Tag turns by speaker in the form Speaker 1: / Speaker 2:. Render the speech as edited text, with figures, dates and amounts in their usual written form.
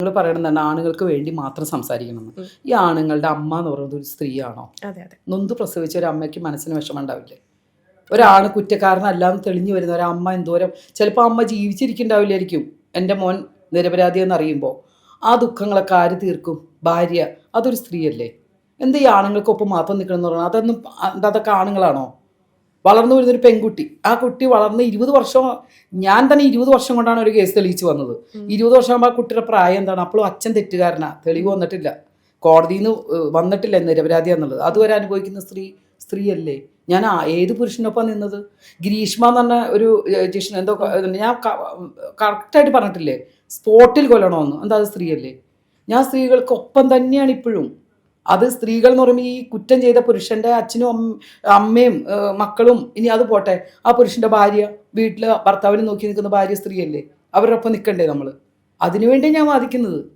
Speaker 1: നിങ്ങൾ പറയണമെന്നാണ് ആണുങ്ങൾക്ക് വേണ്ടി മാത്രം സംസാരിക്കണമെന്ന്. ഈ ആണുങ്ങളുടെ അമ്മ എന്ന് പറയുന്നത് ഒരു സ്ത്രീയാണോ? നൊന്ത് പ്രസവിച്ച ഒരു അമ്മയ്ക്ക് മനസ്സിന് വിഷമം ഉണ്ടാവില്ലേ? ഒരാണ് കുറ്റക്കാരനല്ലാന്ന് തെളിഞ്ഞു വരുന്ന ഒരമ്മ എന്തോരം, ചിലപ്പോൾ അമ്മ ജീവിച്ചിരിക്കുന്നുണ്ടാവില്ലായിരിക്കും എൻ്റെ മോൻ നിരപരാധി എന്നറിയുമ്പോൾ. ആ ദുഃഖങ്ങളൊക്കെ ആര് തീർക്കും? ഭാര്യ. അതൊരു സ്ത്രീയല്ലേ? എന്ത് ഈ ആണുങ്ങൾക്കൊപ്പം മാത്രം നിൽക്കണം എന്ന് പറഞ്ഞാൽ അതൊക്കെ ആണുങ്ങളാണോ? വളർന്നു വരുന്നൊരു പെൺകുട്ടി, ആ കുട്ടി വളർന്ന് 20 വർഷം, ഞാൻ തന്നെ 20 വർഷം കൊണ്ടാണ് ഒരു കേസ് തെളിയിച്ച് വന്നത്. 20 വർഷമാകുമ്പോൾ ആ കുട്ടിയുടെ പ്രായം എന്താണ്? അപ്പോഴും അച്ഛൻ തെറ്റുകാരനാ, തെളിവ് വന്നിട്ടില്ല, കോടതിയിൽ നിന്ന് വന്നിട്ടില്ല നിരപരാധി എന്നുള്ളത്. അതുവരെ അനുഭവിക്കുന്ന സ്ത്രീയല്ലേ? ഞാൻ ഏത് പുരുഷനൊപ്പം നിന്നത്? ഗ്രീഷ്മ എന്ന് പറഞ്ഞ ഒരു ജിഷ്ണ എന്തോ, ഞാൻ കറക്റ്റായിട്ട് പറഞ്ഞിട്ടില്ലേ സ്പോട്ടിൽ കൊല്ലണമെന്ന്. എന്താ അത് സ്ത്രീയല്ലേ? ഞാൻ സ്ത്രീകൾക്കൊപ്പം തന്നെയാണ് ഇപ്പോഴും. അത് സ്ത്രീകൾ എന്ന് പറയുമ്പോൾ ഈ കുറ്റം ചെയ്ത പുരുഷന്റെ അച്ഛനും അമ്മയും മക്കളും, ഇനി അത് പോട്ടെ, ആ പുരുഷന്റെ ഭാര്യ, വീട്ടിൽ ഭർത്താവിനെ നോക്കി നിൽക്കുന്ന ഭാര്യ സ്ത്രീയല്ലേ? അവരുടെ ഒപ്പം നിൽക്കണ്ടേ നമ്മൾ? അതിനുവേണ്ടി ഞാൻ വാദിക്കുന്നത്.